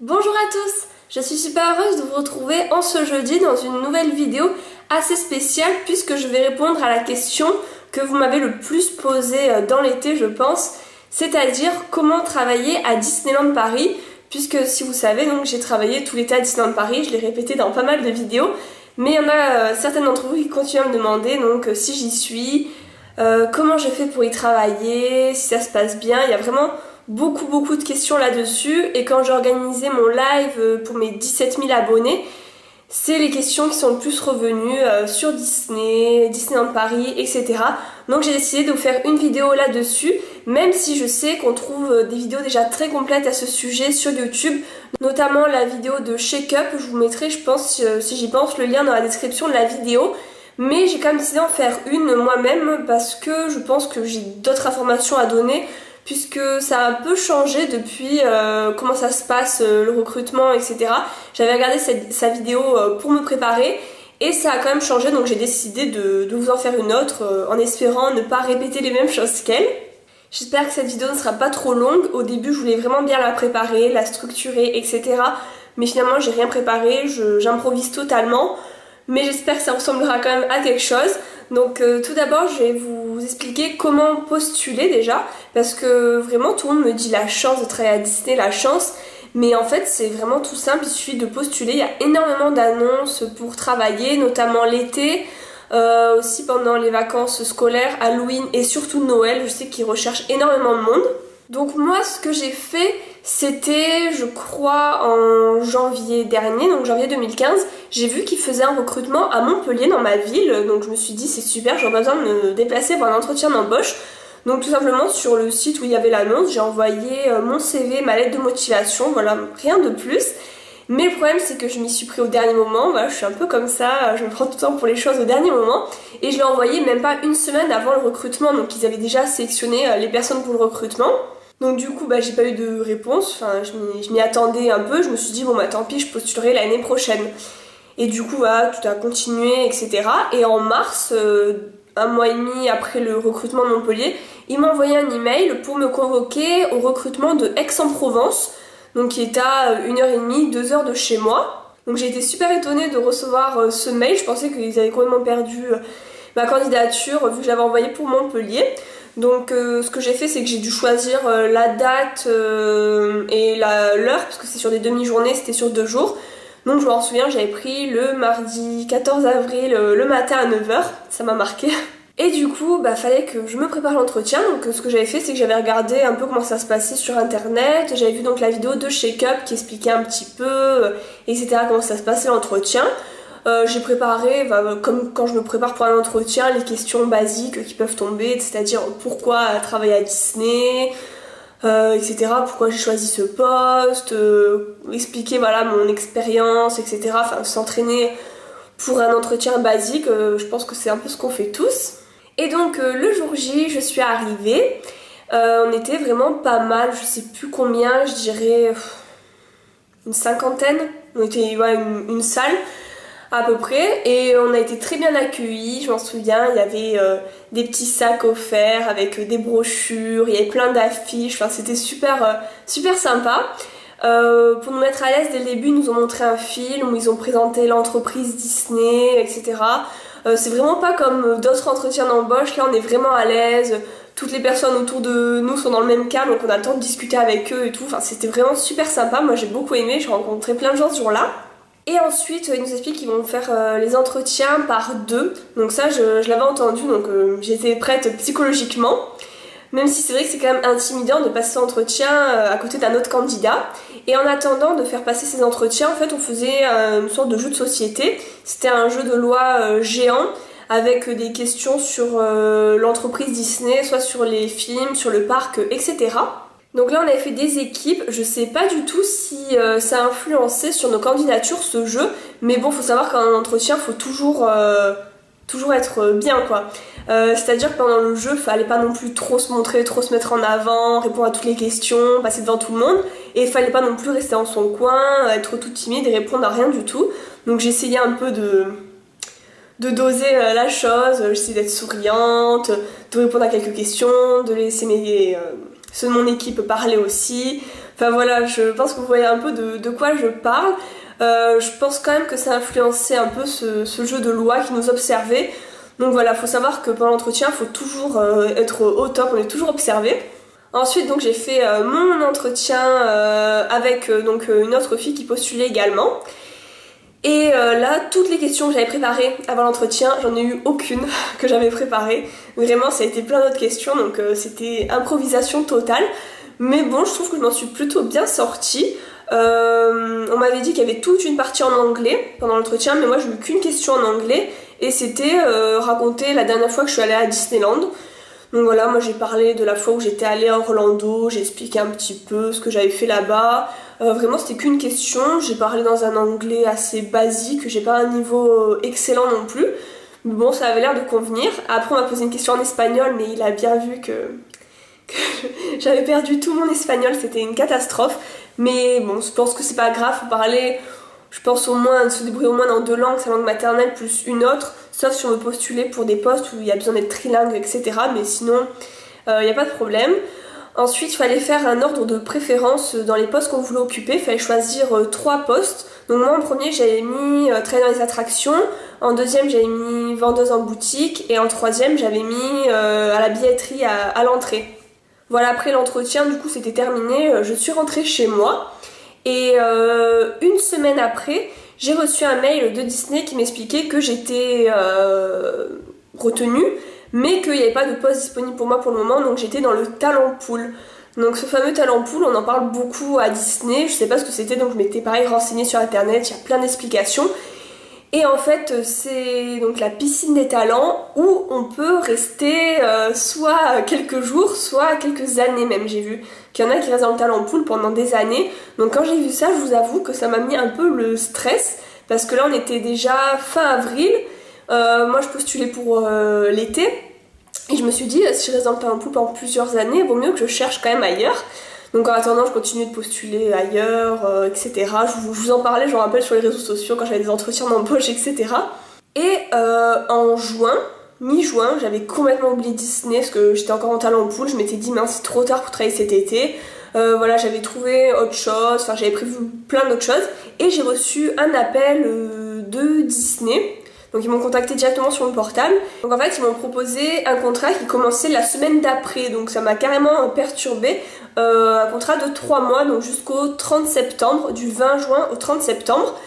Bonjour à tous, je suis super heureuse de vous retrouver en ce jeudi dans une nouvelle vidéo assez spéciale puisque je vais répondre à la question que vous m'avez le plus posée dans l'été je pense, c'est-à-dire comment travailler à Disneyland Paris, puisque si vous savez donc j'ai travaillé tout l'été à Disneyland Paris, je l'ai répété dans pas mal de vidéos, mais il y en a certaines d'entre vous qui continuent à me demander donc si j'y suis, comment j'ai fait pour y travailler, si ça se passe bien, il y a vraiment beaucoup de questions là-dessus et quand j'ai organisé mon live pour mes 17 000 abonnés, c'est les questions qui sont le plus revenues sur Disney, Disneyland Paris, etc. Donc j'ai décidé de vous faire une vidéo là-dessus, même si je sais qu'on trouve des vidéos déjà très complètes à ce sujet sur YouTube, notamment la vidéo de Shake Up, je vous mettrai, je pense, si j'y pense, le lien dans la description de la vidéo. Mais j'ai quand même décidé d'en faire une moi-même parce que je pense que j'ai d'autres informations à donner, puisque ça a un peu changé depuis comment ça se passe, le recrutement, etc. J'avais regardé sa vidéo pour me préparer et ça a quand même changé, donc j'ai décidé de vous en faire une autre en espérant ne pas répéter les mêmes choses qu'elle. J'espère que cette vidéo ne sera pas trop longue. Au début je voulais vraiment bien la préparer, la structurer, etc. Mais finalement j'ai rien préparé, j'improvise totalement. Mais j'espère que ça ressemblera quand même à quelque chose. Donc tout d'abord je vais vous expliquer comment postuler déjà, parce que vraiment tout le monde me dit la chance de travailler à Disney, la chance, mais en fait c'est vraiment tout simple, il suffit de postuler, il y a énormément d'annonces pour travailler, notamment l'été, aussi pendant les vacances scolaires, Halloween et surtout Noël, je sais qu'ils recherchent énormément de monde. Donc moi ce que j'ai fait c'était je crois en janvier dernier, donc janvier 2015, j'ai vu qu'ils faisaient un recrutement à Montpellier dans ma ville, donc je me suis dit c'est super, j'aurais pas besoin de me déplacer pour un entretien d'embauche. Donc tout simplement sur le site où il y avait l'annonce, j'ai envoyé mon CV, ma lettre de motivation, voilà, rien de plus. Mais le problème c'est que je m'y suis pris au dernier moment, voilà, je suis un peu comme ça, je me prends tout le temps pour les choses au dernier moment. Et je l'ai envoyé même pas une semaine avant le recrutement, donc ils avaient déjà sélectionné les personnes pour le recrutement. Donc du coup j'ai pas eu de réponse, enfin je m'y attendais un peu, je me suis dit bon tant pis, je postulerai l'année prochaine. Et du coup tout a continué, etc. Et en mars, un mois et demi après le recrutement de Montpellier, ils m'ont envoyé un email pour me convoquer au recrutement de Aix-en-Provence, donc qui est à 1h30, 2h de chez moi. Donc j'ai été super étonnée de recevoir ce mail, je pensais qu'ils avaient complètement perdu ma candidature vu que je l'avais envoyée pour Montpellier. Donc ce que j'ai fait c'est que j'ai dû choisir la date et l'heure, parce que c'est sur des demi-journées, c'était sur 2 jours. Donc je m'en souviens, j'avais pris le mardi 14 avril le matin à 9h, ça m'a marqué. Et du coup fallait que je me prépare l'entretien, donc ce que j'avais fait c'est que j'avais regardé un peu comment ça se passait sur internet, j'avais vu donc la vidéo de Shake Up qui expliquait un petit peu, etc. comment ça se passait l'entretien. J'ai préparé, comme quand je me prépare pour un entretien, les questions basiques qui peuvent tomber, c'est-à-dire pourquoi travailler à Disney, etc. Pourquoi j'ai choisi ce poste, expliquer mon expérience, etc. Enfin, s'entraîner pour un entretien basique, je pense que c'est un peu ce qu'on fait tous. Et donc le jour J, je suis arrivée, on était vraiment pas mal, je sais plus combien, je dirais une cinquantaine, on était une salle à peu près, et on a été très bien accueillis, je m'en souviens, il y avait des petits sacs offerts avec des brochures, il y avait plein d'affiches, enfin c'était super sympa. Pour nous mettre à l'aise dès le début, ils nous ont montré un film où ils ont présenté l'entreprise Disney, etc. C'est vraiment pas comme d'autres entretiens d'embauche, là on est vraiment à l'aise, toutes les personnes autour de nous sont dans le même cas, donc on a le temps de discuter avec eux et tout, enfin c'était vraiment super sympa, moi j'ai beaucoup aimé, j'ai rencontré plein de gens ce jour-là. Et ensuite, ils nous expliquent qu'ils vont faire les entretiens par 2. Donc ça, je l'avais entendu, donc j'étais prête psychologiquement. Même si c'est vrai que c'est quand même intimidant de passer cet entretien à côté d'un autre candidat. Et en attendant de faire passer ces entretiens, en fait, on faisait une sorte de jeu de société. C'était un jeu de loi géant avec des questions sur l'entreprise Disney, soit sur les films, sur le parc, etc. Donc là on avait fait des équipes, je sais pas du tout si ça a influencé sur nos candidatures ce jeu, mais bon faut savoir qu'en entretien faut toujours être bien quoi. C'est-à-dire que pendant le jeu fallait pas non plus trop se montrer, trop se mettre en avant, répondre à toutes les questions, passer devant tout le monde, et il fallait pas non plus rester dans son coin, être tout timide et répondre à rien du tout. Donc j'essayais un peu de doser la chose, j'essayais d'être souriante, de répondre à quelques questions, de laisser ceux de mon équipe parler aussi. Enfin voilà, je pense que vous voyez un peu de quoi je parle. Je pense quand même que ça a influencé un peu ce jeu de loi qui nous observait. Donc voilà, faut savoir que pendant l'entretien, il faut toujours être au top, on est toujours observé. Ensuite, donc j'ai fait mon entretien avec donc une autre fille qui postulait également. Et là, toutes les questions que j'avais préparées avant l'entretien, j'en ai eu aucune que j'avais préparée. Vraiment, ça a été plein d'autres questions, donc c'était improvisation totale. Mais bon, je trouve que je m'en suis plutôt bien sortie. On m'avait dit qu'il y avait toute une partie en anglais pendant l'entretien, mais moi j'ai eu qu'une question en anglais. Et c'était raconter la dernière fois que je suis allée à Disneyland. Donc voilà, moi j'ai parlé de la fois où j'étais allée à Orlando, j'ai expliqué un petit peu ce que j'avais fait là-bas. Vraiment c'était qu'une question, j'ai parlé dans un anglais assez basique, j'ai pas un niveau excellent non plus. Mais bon, ça avait l'air de convenir. Après on m'a posé une question en espagnol, mais il a bien vu que j'avais perdu tout mon espagnol, c'était une catastrophe. Mais bon, je pense que c'est pas grave, faut parler... Je pense au moins se débrouiller au moins dans 2 langues, sa langue maternelle plus une autre, sauf si on veut postuler pour des postes où il y a besoin d'être trilingue, etc. Mais sinon, il n'y a pas de problème. Ensuite, il fallait faire un ordre de préférence dans les postes qu'on voulait occuper. Il fallait choisir 3 postes. Donc moi, en premier, j'avais mis travailler dans les attractions. En deuxième, j'avais mis vendeuse en boutique. Et en troisième, j'avais mis à la billetterie à l'entrée. Voilà, après l'entretien, du coup, c'était terminé. Je suis rentrée chez moi. Et une semaine après, j'ai reçu un mail de Disney qui m'expliquait que j'étais retenue, mais qu'il n'y avait pas de poste disponible pour moi pour le moment, donc j'étais dans le talent pool. Donc ce fameux talent pool, on en parle beaucoup à Disney, je sais pas ce que c'était, donc je m'étais pareil renseignée sur internet, il y a plein d'explications. Et en fait, c'est donc la piscine des talents où on peut rester soit quelques jours, soit quelques années même. J'ai vu qu'il y en a qui restent dans le talent pool pendant des années. Donc quand j'ai vu ça, je vous avoue que ça m'a mis un peu le stress parce que là on était déjà fin avril. Moi je postulais pour l'été et je me suis dit si je reste dans le talent pool pendant plusieurs années, il vaut mieux que je cherche quand même ailleurs. Donc en attendant, je continue de postuler ailleurs, etc. Je vous en parlais, je me rappelle sur les réseaux sociaux quand j'avais des entretiens d'embauche, etc. Et en juin, mi-juin, j'avais complètement oublié Disney parce que j'étais encore en talent pool. Je m'étais dit, mince, c'est trop tard pour travailler cet été. Voilà, j'avais trouvé autre chose, enfin j'avais prévu plein d'autres choses. Et j'ai reçu un appel de Disney. Donc ils m'ont contacté directement sur mon portable. Donc en fait ils m'ont proposé un contrat qui commençait la semaine d'après. Donc ça m'a carrément perturbée. Un contrat de 3 mois, donc jusqu'au 30 septembre, du 20 juin au 30 septembre.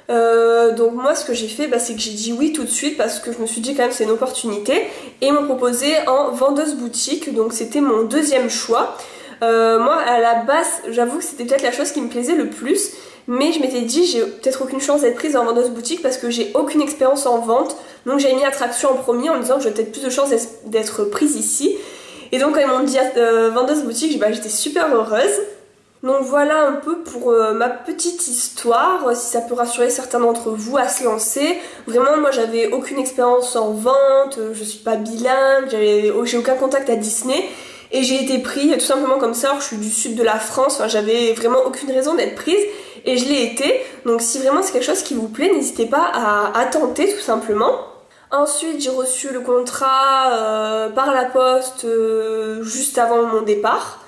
Donc moi ce que j'ai fait, c'est que j'ai dit oui tout de suite parce que je me suis dit quand même c'est une opportunité. Et ils m'ont proposé en vendeuse boutique, donc c'était mon deuxième choix. Moi à la base j'avoue que c'était peut-être la chose qui me plaisait le plus. Mais je m'étais dit j'ai peut-être aucune chance d'être prise en vendeuse boutique parce que j'ai aucune expérience en vente. Donc j'ai mis attraction en premier en me disant que j'aurais peut-être plus de chances d'être prise ici. Et donc quand ils m'ont dit vendeuse boutique, j'étais super heureuse. Donc voilà un peu pour ma petite histoire, si ça peut rassurer certains d'entre vous à se lancer. Vraiment moi j'avais aucune expérience en vente, je suis pas bilingue, j'ai aucun contact à Disney. Et j'ai été prise tout simplement comme ça, alors je suis du sud de la France, j'avais vraiment aucune raison d'être prise. Et je l'ai été, donc si vraiment c'est quelque chose qui vous plaît, n'hésitez pas à tenter tout simplement. Ensuite j'ai reçu le contrat par la poste juste avant mon départ.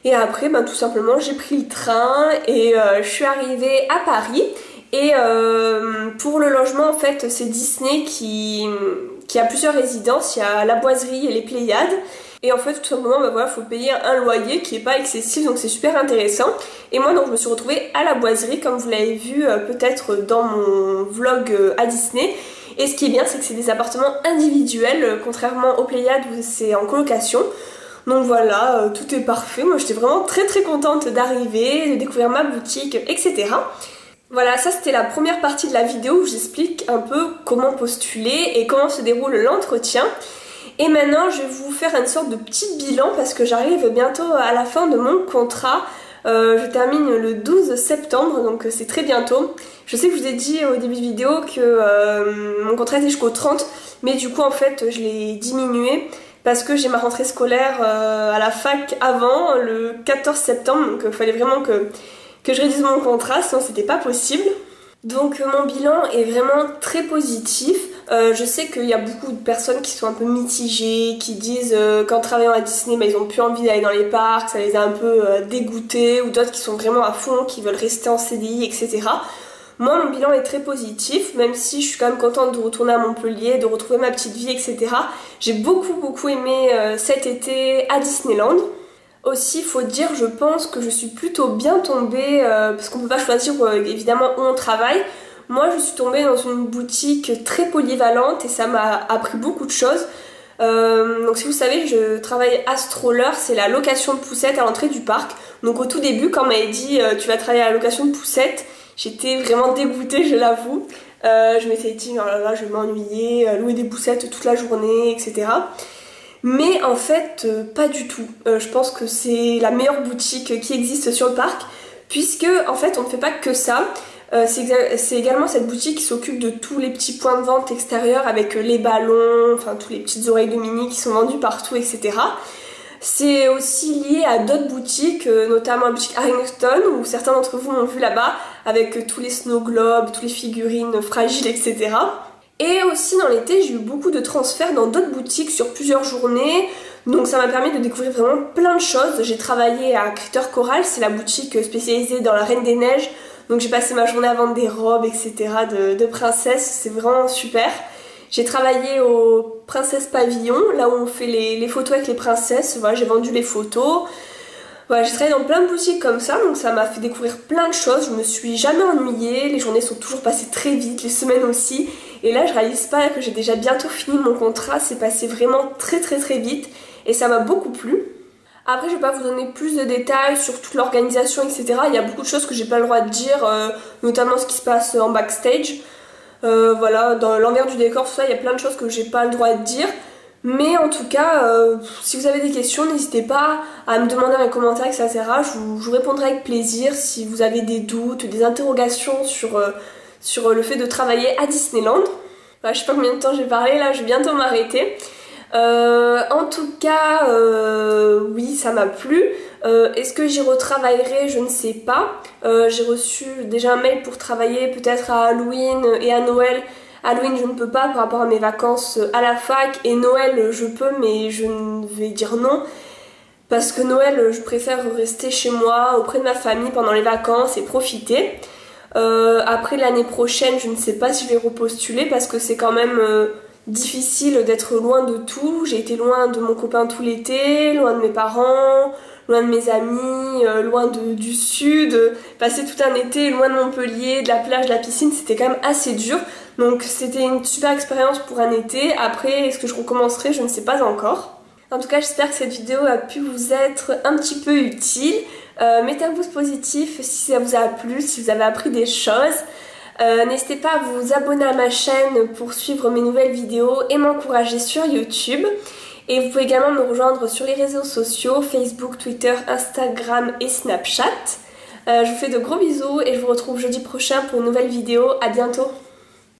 Et après tout simplement j'ai pris le train et je suis arrivée à Paris. Et pour le logement en fait c'est Disney qui a plusieurs résidences, il y a la Boiserie et les Pléiades. Et en fait tout simplement faut payer un loyer qui est pas excessif, donc c'est super intéressant. Et moi donc je me suis retrouvée à la Boiserie comme vous l'avez vu peut-être dans mon vlog à Disney. Et ce qui est bien c'est que c'est des appartements individuels contrairement aux Pléiades où c'est en colocation. Donc voilà, tout est parfait. Moi j'étais vraiment très très contente d'arriver, de découvrir ma boutique, etc. Voilà, ça c'était la première partie de la vidéo où j'explique un peu comment postuler et comment se déroule l'entretien. Et maintenant je vais vous faire une sorte de petit bilan parce que j'arrive bientôt à la fin de mon contrat. Je termine le 12 septembre, donc c'est très bientôt. Je sais que je vous ai dit au début de vidéo que mon contrat était jusqu'au 30, mais du coup en fait je l'ai diminué parce que j'ai ma rentrée scolaire à la fac avant le 14 septembre, donc il fallait vraiment que je réduise mon contrat, sinon c'était pas possible. Donc mon bilan est vraiment très positif. Je sais qu'il y a beaucoup de personnes qui sont un peu mitigées, qui disent qu'en travaillant à Disney, ils ont plus envie d'aller dans les parcs, ça les a un peu dégoûtés, ou d'autres qui sont vraiment à fond, qui veulent rester en CDI, etc. Moi, mon bilan est très positif, même si je suis quand même contente de retourner à Montpellier, de retrouver ma petite vie, etc. J'ai beaucoup aimé cet été à Disneyland. Aussi, il faut dire, je pense que je suis plutôt bien tombée, parce qu'on peut pas choisir évidemment où on travaille. Moi, je suis tombée dans une boutique très polyvalente et ça m'a appris beaucoup de choses. Donc si vous savez, je travaille à Stroller, c'est la location de poussettes à l'entrée du parc. Donc au tout début, quand on m'avait dit tu vas travailler à la location de poussettes, j'étais vraiment dégoûtée, je l'avoue. Je m'étais dit, oh là là, je vais m'ennuyer, louer des poussettes toute la journée, etc. Mais en fait, pas du tout. Je pense que c'est la meilleure boutique qui existe sur le parc, puisque en fait, on ne fait pas que ça. C'est également cette boutique qui s'occupe de tous les petits points de vente extérieurs avec les ballons, enfin tous les petites oreilles de Minnie qui sont vendues partout, etc. C'est aussi lié à d'autres boutiques, notamment la boutique Harrington, où certains d'entre vous m'ont vu là-bas, avec tous les snow globes, toutes les figurines fragiles, etc. Et aussi dans l'été, j'ai eu beaucoup de transferts dans d'autres boutiques sur plusieurs journées, donc ça m'a permis de découvrir vraiment plein de choses. J'ai travaillé à Critter Coral, c'est la boutique spécialisée dans la Reine des Neiges, donc j'ai passé ma journée à vendre des robes, etc. de princesses, c'est vraiment super. J'ai travaillé au Princesse Pavillon, là où on fait les photos avec les princesses. Voilà, j'ai vendu les photos. Voilà, j'ai travaillé dans plein de boutiques comme ça, donc ça m'a fait découvrir plein de choses. Je me suis jamais ennuyée, les journées sont toujours passées très vite, les semaines aussi. Et là, je réalise pas que j'ai déjà bientôt fini mon contrat, c'est passé vraiment très vite et ça m'a beaucoup plu. Après, je vais pas vous donner plus de détails sur toute l'organisation, etc. Il y a beaucoup de choses que j'ai pas le droit de dire, notamment ce qui se passe en backstage. Voilà, dans l'envers du décor, tout ça, il y a plein de choses que j'ai pas le droit de dire. Mais en tout cas, si vous avez des questions, n'hésitez pas à me demander dans les commentaires, etc. Je vous répondrai avec plaisir si vous avez des doutes, des interrogations sur le fait de travailler à Disneyland. Voilà, je sais pas combien de temps j'ai parlé, là je vais bientôt m'arrêter. En tout cas, oui, ça m'a plu. Est-ce que j'y retravaillerai? Je ne sais pas. J'ai reçu déjà un mail pour travailler peut-être à Halloween et à Noël. Halloween, je ne peux pas par rapport à mes vacances à la fac, et Noël, je peux, mais je vais dire non. Parce que Noël, je préfère rester chez moi, auprès de ma famille pendant les vacances et profiter. Après l'année prochaine, je ne sais pas si je vais repostuler parce que c'est quand même difficile d'être loin de tout. J'ai été loin de mon copain tout l'été, loin de mes parents, loin de mes amis, loin du sud. Passer tout un été loin de Montpellier, de la plage, de la piscine, c'était quand même assez dur. Donc c'était une super expérience pour un été. Après, est-ce que je recommencerai? Je ne sais pas encore. En tout cas, j'espère que cette vidéo a pu vous être un petit peu utile. Mettez un pouce positif si ça vous a plu, si vous avez appris des choses. N'hésitez pas à vous abonner à ma chaîne pour suivre mes nouvelles vidéos et m'encourager sur YouTube. Et vous pouvez également me rejoindre sur les réseaux sociaux, Facebook, Twitter, Instagram et Snapchat. Je vous fais de gros bisous et je vous retrouve jeudi prochain pour une nouvelle vidéo. À bientôt!